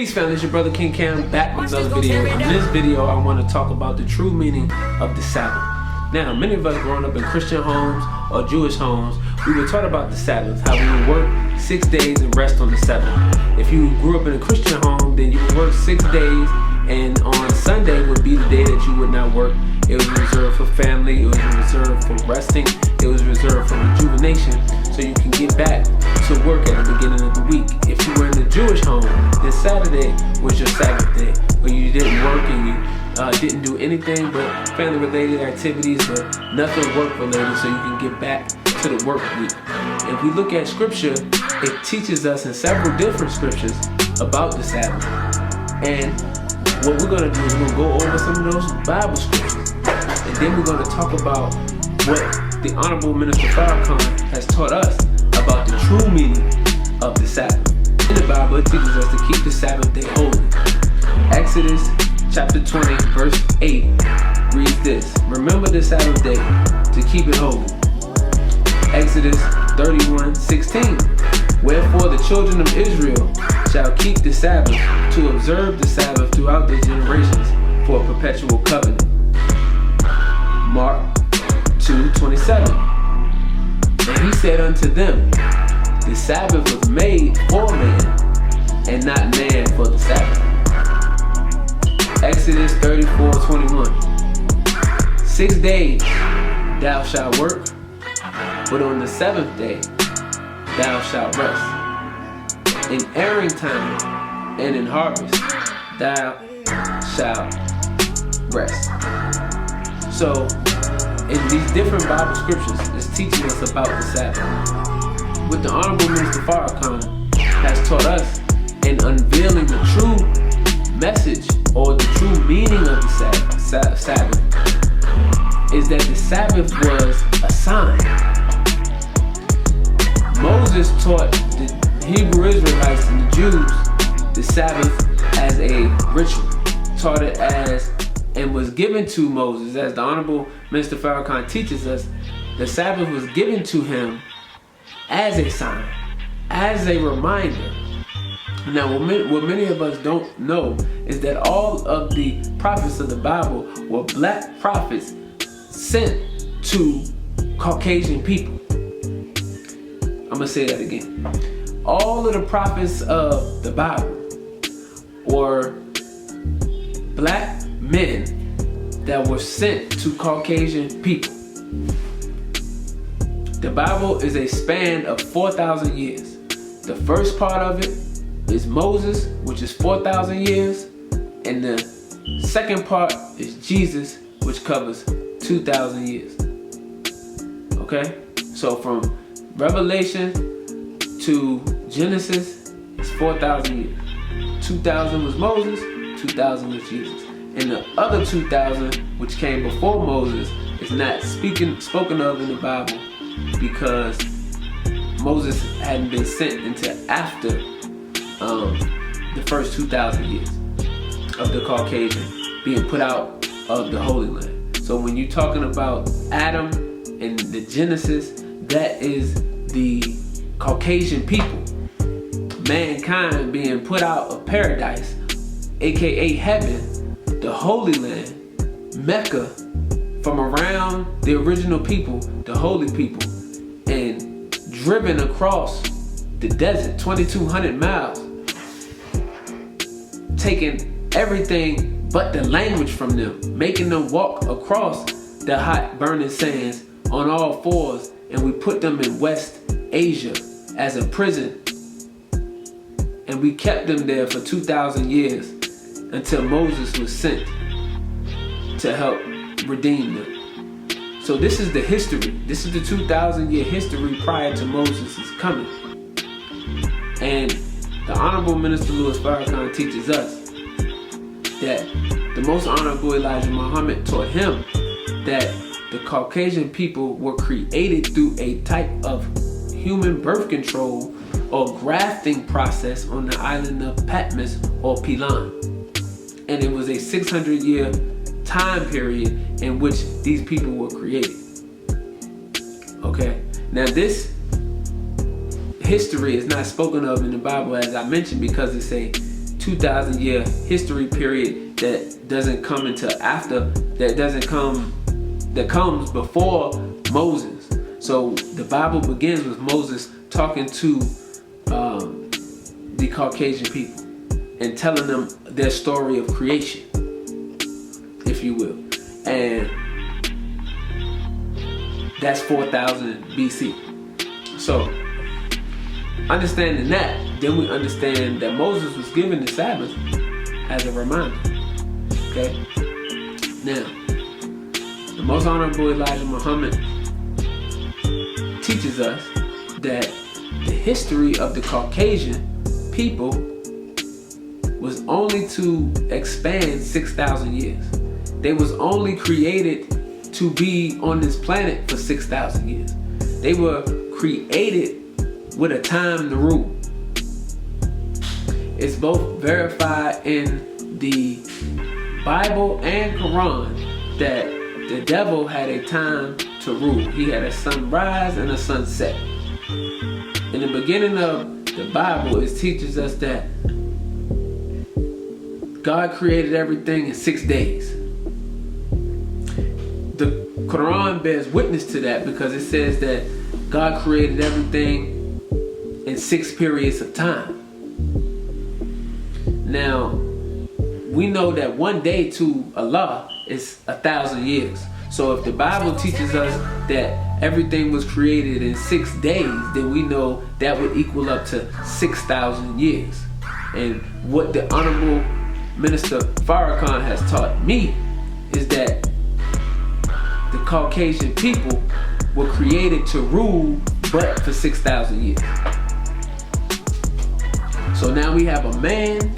Peace family, it's your brother King Cam back with another video. In this video I want to talk about the true meaning of the Sabbath. Now many of us growing up in Christian homes or Jewish homes, we were taught about the Sabbath, how we would work 6 days and rest on the 7th. If you grew up in a Christian home, then you would work 6 days, and on Sunday would be the day that you would not work. It was reserved for family, it was reserved for resting, it was reserved for rejuvenation, so you can get back to work at the beginning of the week. If you were in a Jewish home, then Saturday was your Sabbath day, where you didn't work and you didn't do anything but family-related activities, but nothing work-related, so you can get back to the work week. If we look at scripture, it teaches us in several different scriptures about the Sabbath. And what we're going to do is we're going to go over some of those Bible scriptures. And then we're going to talk about what the Honorable Minister Farrakhan has taught us about the true meaning of the Sabbath. In the Bible, it teaches us to keep the Sabbath day holy. Exodus chapter 20, verse 8 reads this: "Remember the Sabbath day to keep it holy." Exodus 31:16, "Wherefore the children of Israel shall keep the Sabbath to observe the Sabbath throughout their generations for a perpetual covenant." Mark 2:27, "And he said unto them, the Sabbath was made for man, and not man for the Sabbath." Exodus 34:21, "6 days thou shalt work, but on the 7th day thou shalt rest. In airing time and in harvest thou shalt rest." So in these different Bible scriptures, it's teaching us about the Sabbath. What the Honorable Minister Farrakhan has taught us in unveiling the true message or the true meaning of the Sabbath is that the Sabbath was a sign. Moses taught the Hebrew Israelites and the Jews the Sabbath as a ritual, taught it as, and was given to Moses, as the Honorable Minister Farrakhan teaches us, the Sabbath was given to him as a sign, as a reminder. Now, what many of us don't know is that all of the prophets of the Bible were black prophets sent to Caucasian people. I'm gonna say that again. All of the prophets of the Bible were black men that were sent to Caucasian people. The Bible is a span of 4,000 years. The first part of it is Moses, which is 4,000 years, and the second part is Jesus, which covers 2,000 years. Okay? So from Revelation to Genesis is 4,000 years. 2,000 was Moses, 2,000 was Jesus. And the other 2,000, which came before Moses, is not spoken of in the Bible because Moses hadn't been sent until after the first 2,000 years of the Caucasian being put out of the Holy Land. So when you're talking about Adam and the Genesis, that is the Caucasian people, mankind being put out of paradise, aka heaven, the Holy Land, Mecca, from around the original people, the holy people, and driven across the desert, 2,200 miles, taking everything but the language from them, making them walk across the hot burning sands on all fours, and we put them in West Asia as a prison, and we kept them there for 2,000 years until Moses was sent to help redeem them. So this is the history. This is the 2,000-year history prior to Moses' coming. And the Honorable Minister Louis Farrakhan teaches us that the Most Honorable Elijah Muhammad taught him that the Caucasian people were created through a type of human birth control or grafting process on the island of Patmos or Pilan. And it was a 600-year time period in which these people were created. Okay, now this history is not spoken of in the Bible, as I mentioned, because it's a 2,000 year history period that doesn't come until after, that comes before Moses. So the Bible begins with Moses talking to the Caucasian people and telling them their story of creation, if you will. And that's 4,000 BC. So understanding that, then we understand that Moses was given the Sabbath as a reminder. Okay? Now, the Most Honorable Elijah Muhammad teaches us that the history of the Caucasian people was only to expand 6,000 years. They was only created to be on this planet for 6,000 years. They were created with a time to rule. It's both verified in the Bible and Quran that the devil had a time to rule. He had a sunrise and a sunset. In the beginning of the Bible, it teaches us that God created everything in 6 days. The Quran bears witness to that because it says that God created everything in 6 periods of time. Now, we know that one day to Allah is 1,000 years. So if the Bible teaches us that everything was created in 6 days, then we know that would equal up to 6,000 years. And what the Honorable Minister Farrakhan has taught me is that the Caucasian people were created to rule, but for 6,000 years. So now we have a man,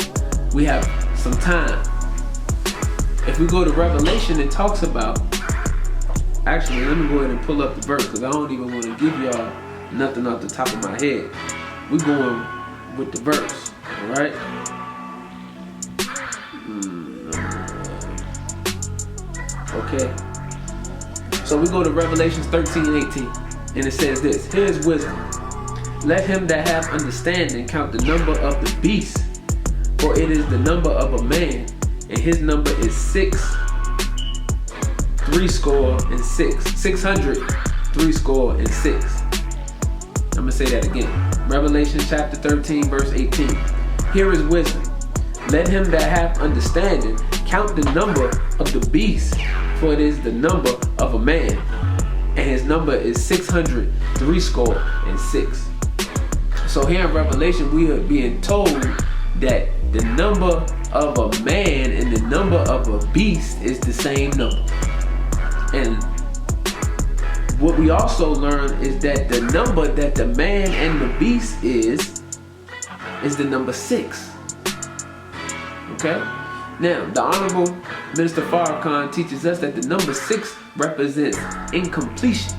we have some time. If we go to Revelation, it talks about, actually, let me go ahead and pull up the verse because I don't even want to give y'all nothing off the top of my head. We're going with the verse, all right? Okay. So we go to Revelations 13 and 18, and it says this: here is wisdom. Let him that hath understanding count the number of the beast, for it is the number of a man, and his number is 600 threescore. I'm gonna say that again. Revelation chapter 13, verse 18. Here is wisdom. Let him that hath understanding count the number of the beast, for it is the number of a man, and his number is 600 threescore. So here in Revelation, we are being told that the number of a man and the number of a beast is the same number. And what we also learn is that the number that the man and the beast is the number 6. Okay? Now, the Honorable Minister Farrakhan teaches us that the number 6 represents incompletion.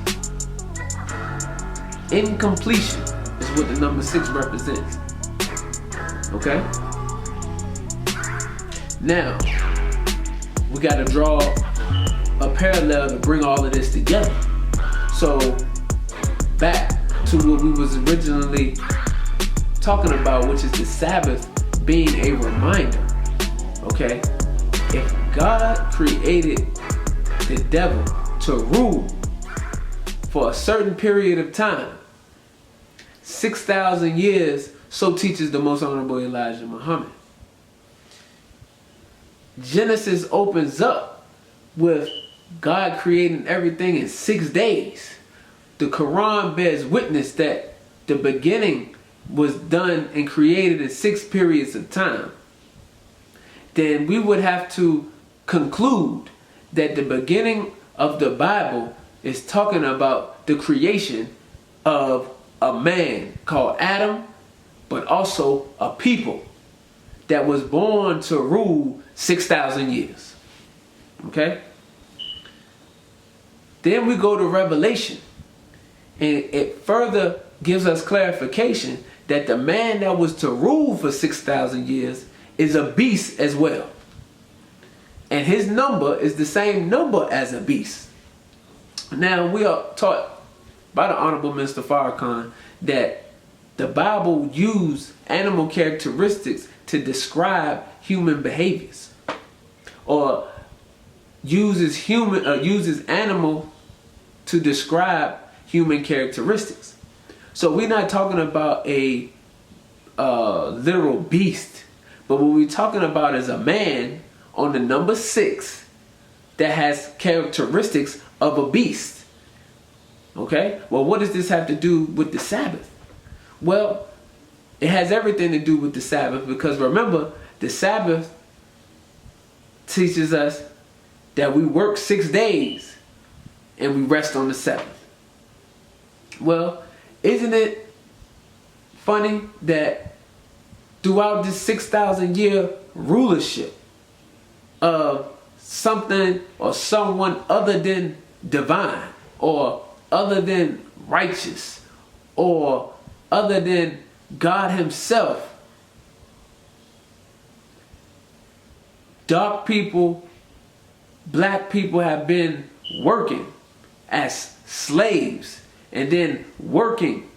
Incompletion is what the number 6 represents. Okay? Now, we got to draw a parallel to bring all of this together. So, back to what we was originally talking about, which is the Sabbath being a reminder. Okay? If God created the devil to rule for a certain period of time, 6,000 years, so teaches the Most Honorable Elijah Muhammad. Genesis opens up with God creating everything in 6 days. The Quran bears witness that the beginning was done and created in 6 periods of time. Then we would have to conclude that the beginning of the Bible is talking about the creation of a man called Adam, but also a people that was born to rule 6,000 years. Okay? Then we go to Revelation, and it further gives us clarification that the man that was to rule for 6,000 years is a beast as well. And his number is the same number as a beast. Now, we are taught by the Honorable Minister Farrakhan that the Bible used animal characteristics to describe human behaviors, or uses animal to describe human characteristics. So we're not talking about a literal beast, but what we're talking about is a man on the number 6 that has characteristics of a beast. Okay? Well, what does this have to do with the Sabbath? Well, it has everything to do with the Sabbath, because remember, the Sabbath teaches us that we work 6 days and we rest on the 7th. Well, isn't it funny that throughout this 6,000 year rulership of something or someone other than divine, or other than righteous, or other than God himself, dark people, black people have been working as slaves and then working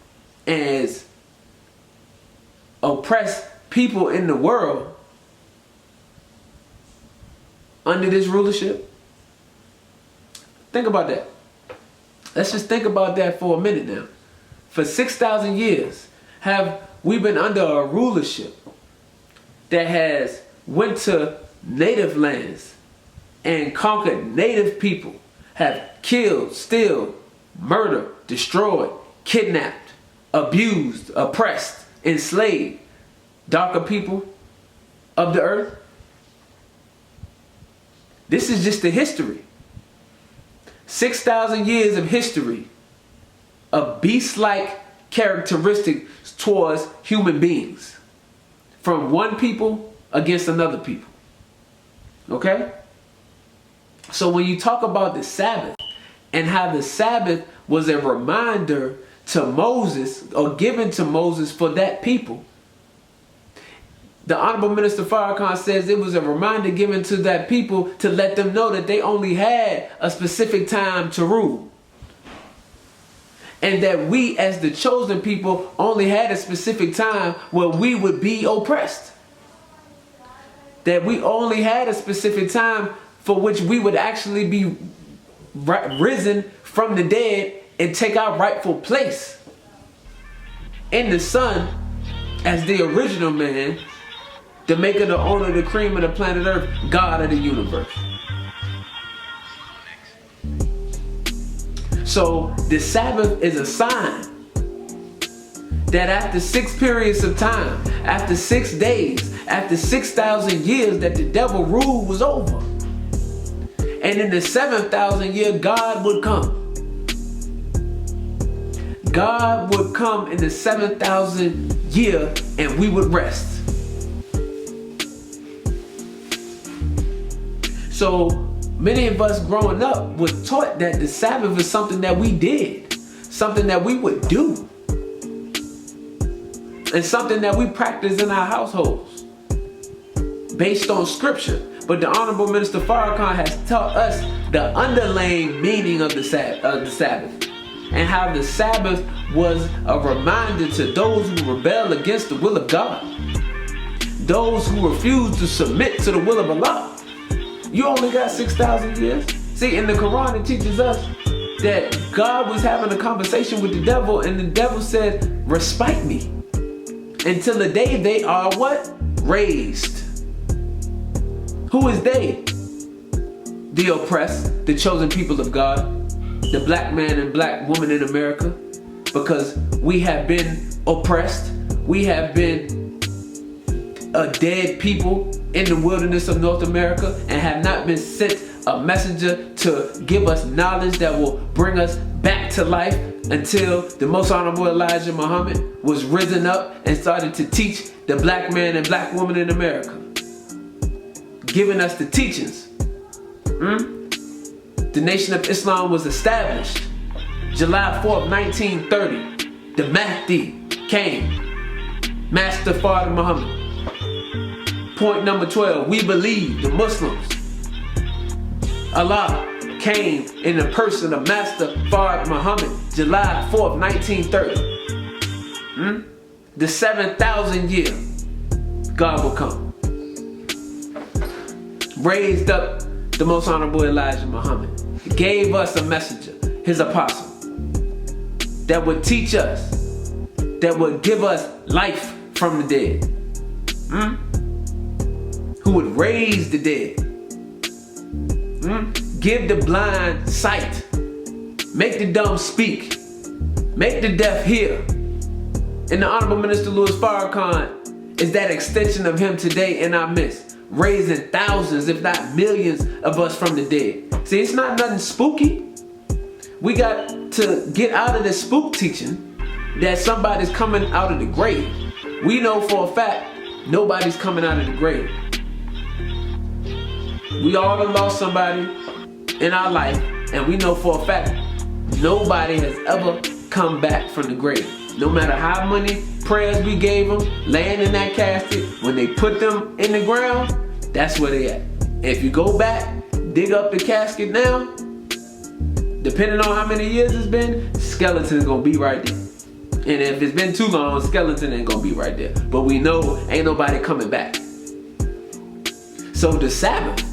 as oppressed people in the world under this rulership? Think about that. Let's just think about that for a minute now. For 6,000 years, have we been under a rulership that has went to native lands and conquered native people, have killed, steal, murdered, destroyed, kidnapped, abused, oppressed, enslaved darker people of the earth? This is just the history. 6,000 years of history of beast-like characteristics towards human beings, from one people against another people. Okay? So when you talk about the Sabbath and how the Sabbath was a reminder to Moses, or given to Moses for that people, the Honorable Minister Farrakhan says it was a reminder given to that people to let them know that they only had a specific time to rule. And that we as the chosen people only had a specific time where we would be oppressed. That we only had a specific time for which we would actually be risen from the dead and take our rightful place in the sun as the original man, the maker, the owner, the cream of the planet Earth, God of the universe. So the Sabbath is a sign that after 6 periods of time, after 6 days, after 6,000 years that the devil rule was over. And in the 7,000 year, God would come. God would come in the 7,000 year and we would rest. So many of us growing up was taught that the Sabbath is something that we did, something that we would do, and something that we practice in our households based on scripture. But the Honorable Minister Farrakhan has taught us the underlying meaning of the Sabbath, and how the Sabbath was a reminder to those who rebel against the will of God, those who refuse to submit to the will of Allah. You only got 6,000 years. See, in the Quran it teaches us that God was having a conversation with the devil, and the devil said, respite me until the day they are what? Raised. Who is they? The oppressed, the chosen people of God, the black man and black woman in America, because we have been oppressed. We have been a dead people in the wilderness of North America and have not been sent a messenger to give us knowledge that will bring us back to life until the most honorable Elijah Muhammad was risen up and started to teach the black man and black woman in America, giving us the teachings. The Nation of Islam was established July 4th, 1930. The Mahdi came, Master Father Muhammad. Point number 12, we believe, the Muslims, Allah came in the person of Master Farrakhan Muhammad, July 4th, 1930. The 7,000 year God will come. Raised up the most honorable Elijah Muhammad. Gave us a messenger, his apostle, that would teach us, that would give us life from the dead. Who would raise the dead. Give the blind sight. Make the dumb speak. Make the deaf hear. And the Honorable Minister Farrakhan is that extension of him today in our midst, raising thousands, if not millions, of us from the dead. See, it's not nothing spooky. We got to get out of this spook teaching that somebody's coming out of the grave. We know for a fact nobody's coming out of the grave. We all have lost somebody in our life, and we know for a fact nobody has ever come back from the grave. No matter how many prayers we gave them, laying in that casket, when they put them in the ground, that's where they at. If you go back, dig up the casket now, depending on how many years it's been, skeleton's gonna be right there. And if it's been too long, skeleton ain't gonna be right there. But we know ain't nobody coming back. So the Sabbath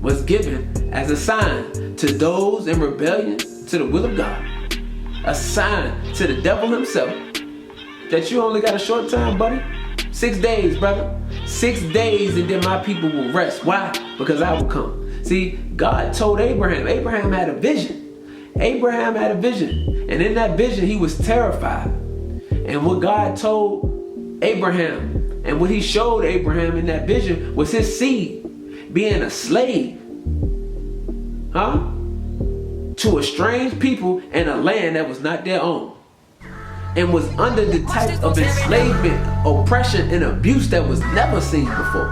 was given as a sign to those in rebellion to the will of God. A sign to the devil himself that you only got a short time, buddy. 6 days, brother. 6 days, and then my people will rest. Why? Because I will come. See, God told Abraham. Abraham had a vision. Abraham had a vision. And in that vision, he was terrified. And what God told Abraham and what he showed Abraham in that vision was his seed being a slave. To a strange people in a land that was not their own. And was under the type of enslavement, oppression, and abuse that was never seen before.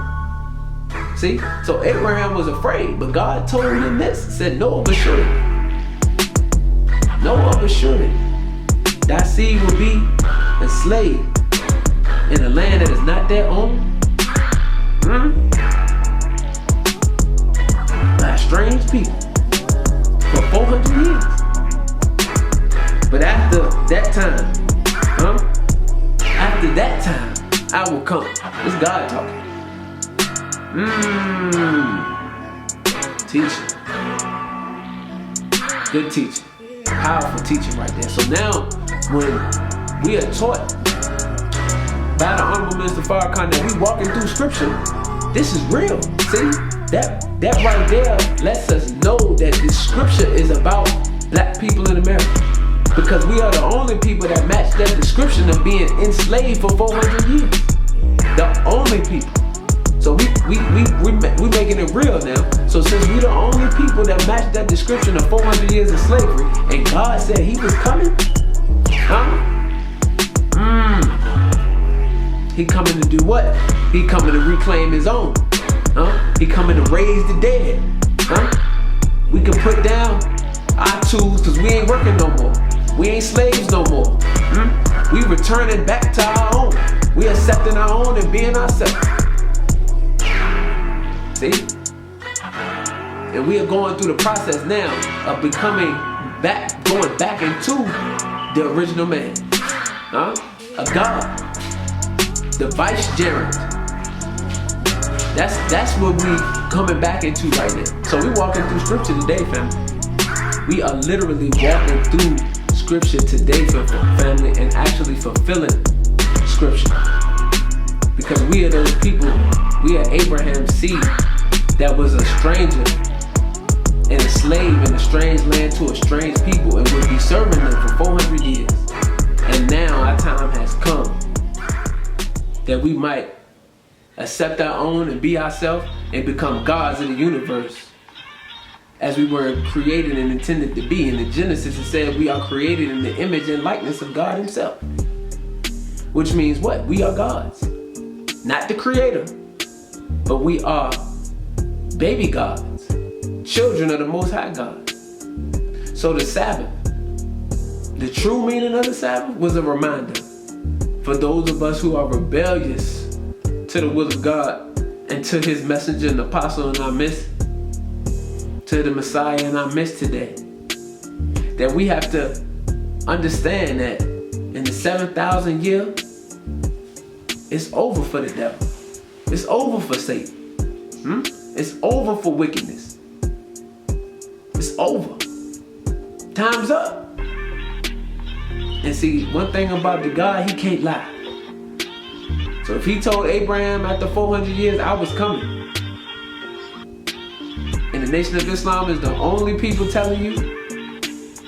See? So Abraham was afraid, but God told him this, said, "No of a surety. No of a surety. Thy seed will be enslaved in a land that is not their own." By strange people for 400 years. But after that time, after that time, I will come. It's God talking. Teaching. Good teaching. Powerful teaching right there. So now, when we are taught by the Honorable Minister Farrakhan that we walking through scripture, this is real. See? That right there lets us know that the scripture is about black people in America. Because we are the only people that match that description of being enslaved for 400 years. The only people. So we making it real now. So since we the only people that match that description of 400 years of slavery, and God said he was coming, he coming to do what? He coming to reclaim his own. He coming to raise the dead. We can put down our tools because we ain't working no more. We ain't slaves no more. We returning back to our own. We accepting our own and being ourselves. See? And we are going through the process now of becoming back, going back into the original man. A God. The vicegerent. That's what we coming back into right now. So we walking through scripture today, family. We are literally walking through scripture today, family, and actually fulfilling scripture. Because we are those people, we are Abraham's seed that was a stranger and a slave in a strange land to a strange people and would be serving them for 400 years. And now our time has come that we might accept our own and be ourselves and become gods of the universe as we were created and intended to be. In the Genesis it said we are created in the image and likeness of God himself. Which means what? We are gods. Not the creator, but we are baby gods, children of the Most High God. So the Sabbath, the true meaning of the Sabbath was a reminder for those of us who are rebellious to the will of God and to his messenger and apostle in our midst, to the Messiah in our midst today, that we have to understand that in the 7,000 year, it's over for the devil. It's over for Satan. It's over for wickedness. It's over. Time's up. And see, one thing about the God, he can't lie. So if he told Abraham after 400 years, I was coming, and the Nation of Islam is the only people telling you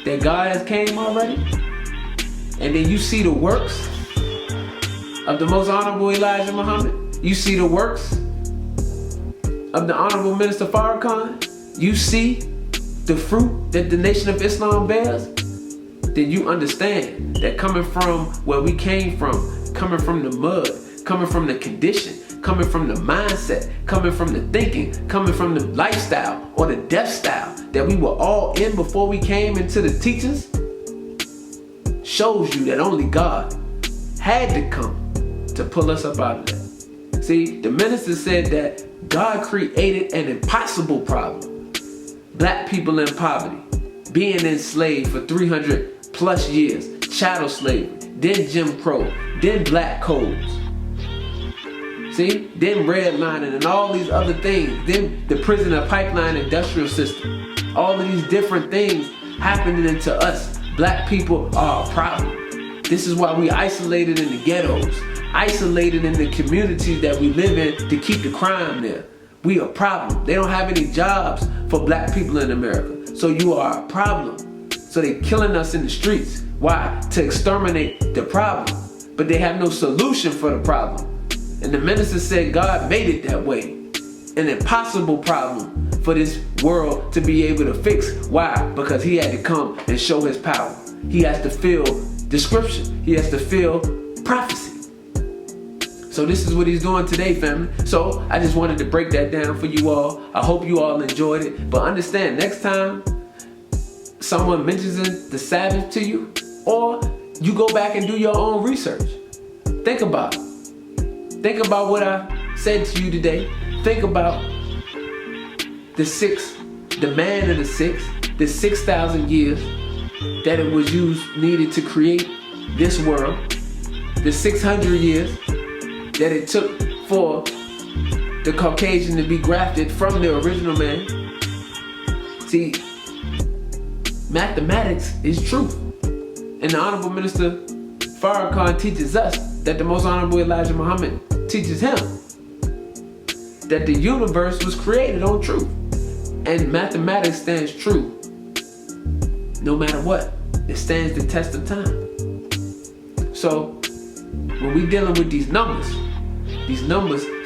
that God has came already, and then you see the works of the most honorable Elijah Muhammad, you see the works of the Honorable Minister Farrakhan, you see the fruit that the Nation of Islam bears, then you understand that coming from where we came from, coming from the mud, coming from the condition, coming from the mindset, coming from the thinking, coming from the lifestyle or the death style that we were all in before we came into the teachings, shows you that only God had to come to pull us up out of that. See, the minister said that God created an impossible problem. Black people in poverty, being enslaved for 300 plus years, chattel slavery, then Jim Crow, then black codes. See, then redlining and all these other things, then the prisoner pipeline industrial system. All of these different things happening to us. Black people are a problem. This is why we isolated in the ghettos, isolated in the communities that we live in to keep the crime there. We a problem. They don't have any jobs for black people in America. So you are a problem. So they killing us in the streets. Why? To exterminate the problem. But they have no solution for the problem. And the minister said God made it that way. An impossible problem for this world to be able to fix. Why? Because he had to come and show his power. He has to fill description. He has to fill prophecy. So this is what he's doing today, family. So I just wanted to break that down for you all. I hope you all enjoyed it. But understand, next time someone mentions the Sabbath to you, or you go back and do your own research, think about it. Think about what I said to you today. Think about the man of the six, the 6,000 years that it was needed to create this world, the 600 years that it took for the Caucasian to be grafted from the original man. See, mathematics is truth. And the Honorable Minister Farrakhan teaches us that the most honorable Elijah Muhammad teaches him that the universe was created on truth. And mathematics stands true no matter what. It stands the test of time. So when we dealing with these numbers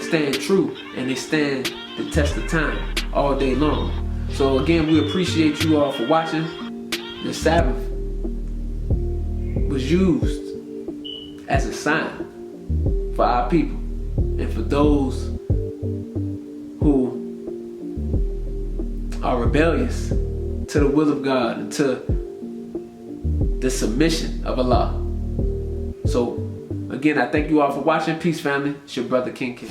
stand true and they stand the test of time all day long. So again, we appreciate you all for watching. The Sabbath was used as a sign for our people and for those who are rebellious to the will of God and to the submission of Allah. So again, I thank you all for watching. Peace, family. It's your brother King King.